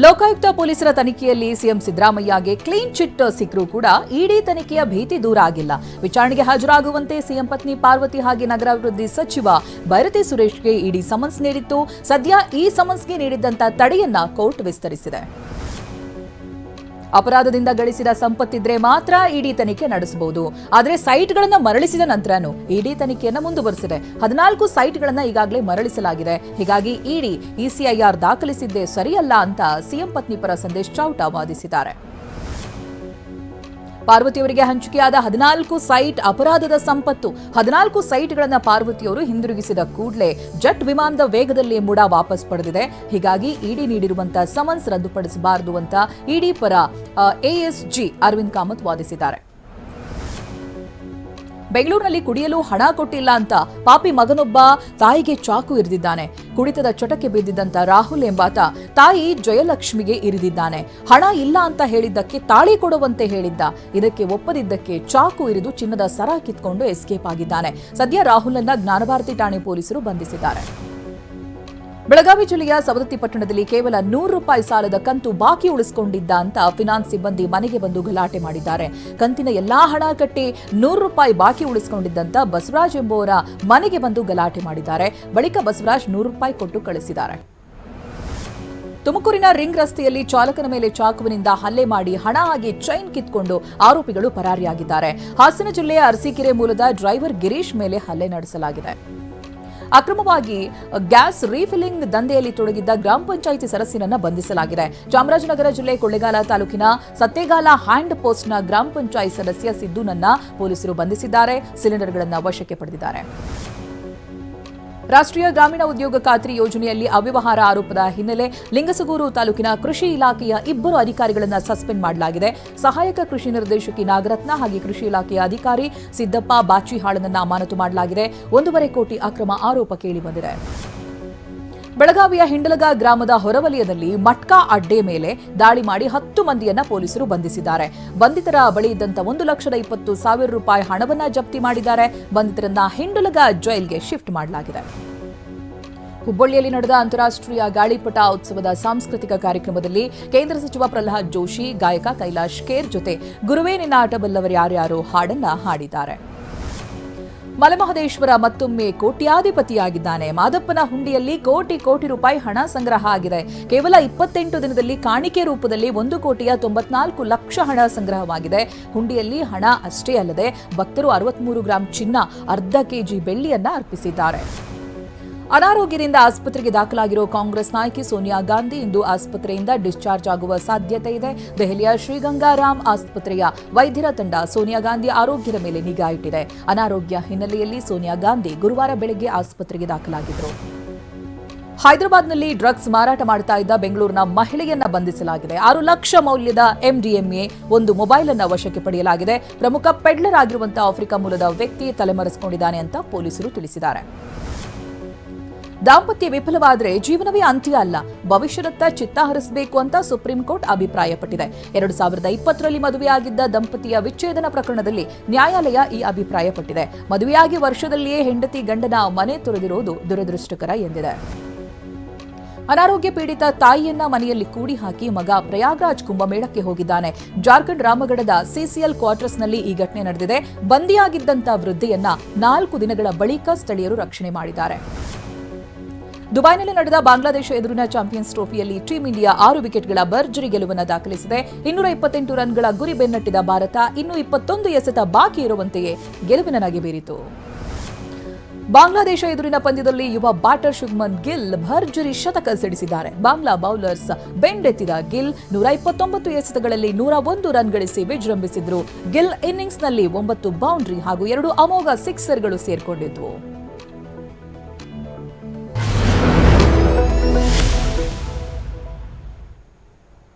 ಲೋಕಾಯುಕ್ತ ಪೊಲೀಸರ ತನಿಖೆಯಲ್ಲಿ CM ಸಿದ್ದರಾಮಯ್ಯಗೆ clean chit ಸಿಕ್ಕರೂ ಕೂಡ ಇಡಿ ತನಿಖೆಯ ಭೀತಿ ದೂರ ಆಗಿಲ್ಲ. ವಿಚಾರಣೆಗೆ ಹಾಜರಾಗುವಂತೆ ಸಿಎಂ ಪತ್ನಿ ಪಾರ್ವತಿ ಹಾಗೆ ನಗರಾಭಿವೃದ್ಧಿ ಸಚಿವ ಬೈರತಿ ಸುರೇಶ್ಗೆ ಇಡಿ ಸಮನ್ಸ್ ನೀಡಿತ್ತು. ಸದ್ಯ ಈ ಸಮನ್ಸ್ಗೆ ನೀಡಿದ್ದಂತ ತಡೆಯನ್ನ ಕೋರ್ಟ್ ವಿಸ್ತರಿಸಿದೆ. ಅಪರಾಧದಿಂದ ಗಳಿಸಿದ ಸಂಪತ್ತಿದ್ರೆ ಮಾತ್ರ ಇಡಿ ತನಿಖೆ ನಡೆಸಬಹುದು. ಆದರೆ ಸೈಟ್ಗಳನ್ನು ಮರಳಿಸಿದ ನಂತರನೂ ಇಡಿ ತನಿಖೆಯನ್ನು ಮುಂದುವರೆಸಿದೆ. 14 ಸೈಟ್ಗಳನ್ನು ಈಗಾಗಲೇ ಮರಳಿಸಲಾಗಿದೆ. ಹೀಗಾಗಿ ಇಡಿ ಇಸಿಐಆರ್ ದಾಖಲಿಸಿದ್ದೇ ಸರಿಯಲ್ಲ ಅಂತ ಸಿಎಂ ಪತ್ನಿ ಪರ ಸಂದೇಶ್ ಚೌಟ ವಾದಿಸಿದ್ದಾರೆ. ಪಾರ್ವತಿಯವರಿಗೆ ಹಂಚಿಕೆಯಾದ 14 ಸೈಟ್ ಅಪರಾಧದ ಸಂಪತ್ತು. 14 ಸೈಟ್ಗಳನ್ನು ಪಾರ್ವತಿಯವರು ಹಿಂದಿರುಗಿಸಿದ ಕೂಡಲೇ ಜೆಟ್ ವಿಮಾನದ ವೇಗದಲ್ಲಿ ಮುಡಾ ವಾಪಸ್ ಪಡೆದಿದೆ. ಹೀಗಾಗಿ ಇಡಿ ನೀಡಿರುವಂತಹ ಸಮನ್ಸ್ ರದ್ದುಪಡಿಸಬಾರದು ಅಂತ ಇಡಿ ಪರ ಎಎಸ್ಜಿ ಅರವಿಂದ್ ಕಾಮತ್ ವಾದಿಸಿದ್ದಾರೆ. ಬೆಂಗಳೂರಿನಲ್ಲಿ ಕುಡಿಯಲು ಹಣ ಕೊಟ್ಟಿಲ್ಲ ಅಂತ ಪಾಪಿ ಮಗನೊಬ್ಬ ತಾಯಿಗೆ ಚಾಕು ಇರಿದಿದ್ದಾನೆ. ಕುಡಿತದ ಚಟಕ್ಕೆ ಬಿದ್ದಿದ್ದಂತ ರಾಹುಲ್ ಎಂಬಾತ ತಾಯಿ ಜಯಲಕ್ಷ್ಮಿಗೆ ಇರಿದಿದ್ದಾನೆ. ಹಣ ಇಲ್ಲ ಅಂತ ಹೇಳಿದ್ದಕ್ಕೆ ತಾಳಿ ಕೊಡುವಂತೆ ಹೇಳಿದ್ದ. ಇದಕ್ಕೆ ಒಪ್ಪದಿದ್ದಕ್ಕೆ ಚಾಕು ಇರಿದು ಚಿನ್ನದ ಸರ ಕಿತ್ಕೊಂಡು ಎಸ್ಕೇಪ್ ಆಗಿದ್ದಾನೆ. ಸದ್ಯ ರಾಹುಲ್ನನ್ನ ಜ್ಞಾನಭಾರತಿ ಠಾಣೆ ಪೊಲೀಸರು ಬಂಧಿಸಿದ್ದಾರೆ. ಬೆಳಗಾವಿ ಜಿಲ್ಲೆಯ ಸವದತ್ತಿ ಪಟ್ಟಣದಲ್ಲಿ ಕೇವಲ ₹100 ಸಾಲದ ಕಂತು ಬಾಕಿ ಉಳಿಸಿಕೊಂಡಿದ್ದ ಅಂತ ಫಿನಾನ್ಸ್ ಸಿಬ್ಬಂದಿ ಮನೆಗೆ ಬಂದು ಗಲಾಟೆ ಮಾಡಿದ್ದಾರೆ. ಕಂತಿನ ಎಲ್ಲಾ ಹಣ ಕಟ್ಟಿ ₹100 ಬಾಕಿ ಉಳಿಸಿಕೊಂಡಿದ್ದಂತ ಬಸವರಾಜ್ ಎಂಬುವರ ಮನೆಗೆ ಬಂದು ಗಲಾಟೆ ಮಾಡಿದ್ದಾರೆ. ಬಳಿಕ ಬಸವರಾಜ್ ₹100 ಕೊಟ್ಟು ಕಳಿಸಿದ್ದಾರೆ. ತುಮಕೂರಿನ ರಿಂಗ್ ರಸ್ತೆಯಲ್ಲಿ ಚಾಲಕನ ಮೇಲೆ ಚಾಕುವಿನಿಂದ ಹಲ್ಲೆ ಮಾಡಿ ಹಣ ಹಾಗೆ ಚೈನ್ ಕಿತ್ಕೊಂಡು ಆರೋಪಿಗಳು ಪರಾರಿಯಾಗಿದ್ದಾರೆ. ಹಾಸನ ಜಿಲ್ಲೆಯ ಅರಸೀಕೆರೆ ಮೂಲದ ಡ್ರೈವರ್ ಗಿರೀಶ್ ಮೇಲೆ ಹಲ್ಲೆ ನಡೆಸಲಾಗಿದೆ. ಅಕ್ರಮವಾಗಿ ಗ್ಯಾಸ್ ರೀಫಿಲ್ಲಿಂಗ್ ದಂಧೆಯಲ್ಲಿ ತೊಡಗಿದ್ದ ಗ್ರಾಮ ಪಂಚಾಯಿತಿ ಸದಸ್ಯನನ್ನ ಬಂಧಿಸಲಾಗಿದೆ. ಚಾಮರಾಜನಗರ ಜಿಲ್ಲೆ ಕೊಳ್ಳೇಗಾಲ ತಾಲೂಕಿನ ಸತ್ತೇಗಾಲ ಹ್ಯಾಂಡ್ ಪೋಸ್ಟ್ನ ಗ್ರಾಮ ಪಂಚಾಯಿತಿ ಸದಸ್ಯ ಸಿದ್ದುನನ್ನ ಪೊಲೀಸರು ಬಂಧಿಸಿದ್ದಾರೆ. ಸಿಲಿಂಡರ್ಗಳನ್ನು ವಶಕ್ಕೆ ಪಡೆದಿದ್ದಾರೆ. ರಾಷ್ಟ್ರೀಯ ಗ್ರಾಮೀಣ ಉದ್ಯೋಗ ಖಾತ್ರಿ ಯೋಜನೆಯಲ್ಲಿ ಅವ್ಯವಹಾರ ಆರೋಪದ ಹಿನ್ನೆಲೆ ಲಿಂಗಸಗೂರು ತಾಲೂಕಿನ ಕೃಷಿ ಇಲಾಖೆಯ 2 ಅಧಿಕಾರಿಗಳನ್ನು ಸಸ್ಪೆಂಡ್ ಮಾಡಲಾಗಿದೆ. ಸಹಾಯಕ ಕೃಷಿ ನಿರ್ದೇಶಕಿ ನಾಗರತ್ನ ಹಾಗೆ ಕೃಷಿ ಇಲಾಖೆಯ ಅಧಿಕಾರಿ ಸಿದ್ದಪ್ಪ ಬಾಚಿಹಾಳನನ್ನ ಅಮಾನತು ಮಾಡಲಾಗಿದೆ. 1.5 ಕೋಟಿ ಅಕ್ರಮ ಆರೋಪ ಕೇಳಿಬಂದಿದೆ. ಬೆಳಗಾವಿಯ ಹಿಂಡಲಗ ಗ್ರಾಮದ ಹೊರವಲಯದಲ್ಲಿ ಮಟ್ಕಾ ಅಡ್ಡೆ ಮೇಲೆ ದಾಳಿ ಮಾಡಿ 10 ಮಂದಿಯನ್ನ ಪೊಲೀಸರು ಬಂಧಿಸಿದ್ದಾರೆ. ಬಂಧಿತರ ಬಳಿ ಇದ್ದಂತ ₹1,20,000 ಹಣವನ್ನ ಜಪ್ತಿ ಮಾಡಿದ್ದಾರೆ. ಬಂಧಿತರನ್ನ ಹಿಂಡಲಗ ಜೈಲ್ಗೆ ಶಿಫ್ಟ್ ಮಾಡಲಾಗಿದೆ. ಹುಬ್ಬಳ್ಳಿಯಲ್ಲಿ ನಡೆದ ಅಂತಾರಾಷ್ಟ್ರೀಯ ಗಾಳಿಪಟ ಉತ್ಸವದ ಸಾಂಸ್ಕೃತಿಕ ಕಾರ್ಯಕ್ರಮದಲ್ಲಿ ಕೇಂದ್ರ ಸಚಿವ ಪ್ರಹ್ಲಾದ್ ಜೋಶಿ, ಗಾಯಕ ಕೈಲಾಶ್ ಖೇರ್ ಜೊತೆ ಗುರುವೇ ನಿನ್ನ ಆಟ ಬಲ್ಲವರು ಯಾರ್ಯಾರು ಹಾಡನ್ನ ಹಾಡಿದ್ದಾರೆ. ಮಲೆಮಹದೇಶ್ವರ ಮತ್ತೊಮ್ಮೆ ಕೋಟ್ಯಾಧಿಪತಿಯಾಗಿದ್ದಾನೆ. ಮಾದಪ್ಪನ ಹುಂಡಿಯಲ್ಲಿ ಕೋಟಿ ರೂಪಾಯಿ ಹಣ ಸಂಗ್ರಹ ಆಗಿದೆ. ಕೇವಲ 28 ದಿನದಲ್ಲಿ ಕಾಣಿಕೆ ರೂಪದಲ್ಲಿ 1,94,00,000 ಹಣ ಸಂಗ್ರಹವಾಗಿದೆ. ಹುಂಡಿಯಲ್ಲಿ ಹಣ ಅಷ್ಟೇ ಅಲ್ಲದೆ ಭಕ್ತರು 63 ಗ್ರಾಂ ಚಿನ್ನ, ಅರ್ಧ ಕೆಜಿ ಬೆಳ್ಳಿಯನ್ನ ಅರ್ಪಿಸಿದ್ದಾರೆ. ಅನಾರೋಗ್ಯದಿಂದ ಆಸ್ಪತ್ರೆಗೆ ದಾಖಲಾಗಿರೋ ಕಾಂಗ್ರೆಸ್ ನಾಯಕಿ ಸೋನಿಯಾ ಗಾಂಧಿ ಇಂದು ಆಸ್ಪತ್ರೆಯಿಂದ ಡಿಸ್ಚಾರ್ಜ್ ಆಗುವ ಸಾಧ್ಯತೆ ಇದೆ. ದೆಹಲಿಯ ಶ್ರೀಗಂಗಾರಾಮ್ ಆಸ್ಪತ್ರೆಯ ವೈದ್ಯರ ತಂಡ ಸೋನಿಯಾ ಗಾಂಧಿ ಆರೋಗ್ಯದ ಮೇಲೆ ನಿಗಾ ಇಟ್ಟಿದೆ. ಅನಾರೋಗ್ಯ ಹಿನ್ನೆಲೆಯಲ್ಲಿ ಸೋನಿಯಾ ಗಾಂಧಿ ಗುರುವಾರ ಬೆಳಗ್ಗೆ ಆಸ್ಪತ್ರೆಗೆ ದಾಖಲಾಗಿದ್ದರು. ಹೈದರಾಬಾದ್ನಲ್ಲಿ ಡ್ರಗ್ಸ್ ಮಾರಾಟ ಮಾಡ್ತಾ ಇದ್ದ ಬೆಂಗಳೂರಿನ ಮಹಿಳೆಯನ್ನ ಬಂಧಿಸಲಾಗಿದೆ. 6 ಲಕ್ಷ ಮೌಲ್ಯದ MDMA, 1 ಮೊಬೈಲ್ ಅನ್ನ ವಶಕ್ಕೆ ಪಡೆಯಲಾಗಿದೆ. ಪ್ರಮುಖ ಪೆಡ್ಲರ್ ಆಗಿರುವಂತಹ ಆಫ್ರಿಕಾ ಮೂಲದ ವ್ಯಕ್ತಿ ತಲೆಮರೆಸಿಕೊಂಡಿದ್ದಾನೆ ಅಂತ ಪೊಲೀಸರು ತಿಳಿಸಿದ್ದಾರೆ. ದಾಂಪತ್ಯ ವಿಫಲವಾದರೆ ಜೀವನವೇ ಅಂತ್ಯ ಅಲ್ಲ, ಭವಿಷ್ಯದತ್ತ ಚಿತ್ತ ಹರಿಸಬೇಕು ಅಂತ ಸುಪ್ರೀಂ ಕೋರ್ಟ್ ಅಭಿಪ್ರಾಯಪಟ್ಟಿದೆ. 2020ರಲ್ಲಿ ಮದುವೆಯಾಗಿದ್ದ ದಂಪತಿಯ ವಿಚ್ಛೇದನ ಪ್ರಕರಣದಲ್ಲಿ ನ್ಯಾಯಾಲಯ ಈ ಅಭಿಪ್ರಾಯಪಟ್ಟಿದೆ. ಮದುವೆಯಾಗಿ ವರ್ಷದಲ್ಲಿಯೇ ಹೆಂಡತಿ ಗಂಡನ ಮನೆ ತೊರೆದಿರುವುದು ದುರದೃಷ್ಟಕರ ಎಂದಿದೆ. ಅನಾರೋಗ್ಯ ಪೀಡಿತ ತಾಯಿಯನ್ನ ಮನೆಯಲ್ಲಿ ಕೂಡಿ ಹಾಕಿ ಮಗ ಪ್ರಯಾಗ್ರಾಜ್ ಕುಂಭಮೇಳಕ್ಕೆ ಹೋಗಿದ್ದಾನೆ. ಜಾರ್ಖಂಡ್ ರಾಮಗಢದ ಸಿಸಿಎಲ್ ಕ್ವಾರ್ಟರ್ಸ್ನಲ್ಲಿ ಈ ಘಟನೆ ನಡೆದಿದೆ. ಬಂದಿಯಾಗಿದ್ದಂಥ ವೃದ್ಧೆಯನ್ನ 4 ದಿನಗಳ ಬಳಿಕ ಸ್ಥಳೀಯರು ರಕ್ಷಣೆ ಮಾಡಿದ್ದಾರೆ. ದುಬೈನಲ್ಲಿ ನಡೆದ ಬಾಂಗ್ಲಾದೇಶ ಎದುರಿನ ಚಾಂಪಿಯನ್ಸ್ ಟ್ರೋಫಿಯಲ್ಲಿ ಟೀಂ ಇಂಡಿಯಾ 6 ವಿಕೆಟ್ಗಳ ಭರ್ಜರಿ ಗೆಲುವನ್ನು ದಾಖಲಿಸಿದೆ. 228 ರನ್ಗಳ ಗುರಿ ಬೆನ್ನಟ್ಟಿದ ಭಾರತ ಇನ್ನೂ 21 ಎಸೆತ ಬಾಕಿ ಇರುವಂತೆಯೇ ಗೆಲುವಿನ ನಗೆ ಬೀರಿತು. ಬಾಂಗ್ಲಾದೇಶ ಎದುರಿನ ಪಂದ್ಯದಲ್ಲಿ ಯುವ ಬ್ಯಾಟರ್ ಶುಭ್ಮನ್ ಗಿಲ್ ಭರ್ಜರಿ ಶತಕ ಸಿಡಿಸಿದ್ದಾರೆ. ಬಾಂಗ್ಲಾ ಬೌಲರ್ಸ್ ಬೆಂಡೆತ್ತಿದ ಗಿಲ್ 129 ಎಸೆತಗಳಲ್ಲಿ 101 ರನ್ ಗಳಿಸಿ ವಿಜೃಂಭಿಸಿದ್ರು. ಗಿಲ್ ಇನ್ನಿಂಗ್ಸ್ನಲ್ಲಿ 9 ಬೌಂಡ್ರಿ ಹಾಗೂ 2 ಅಮೋಘ ಸಿಕ್ಸರ್ಗಳು ಸೇರ್ಕೊಂಡಿದ್ವು.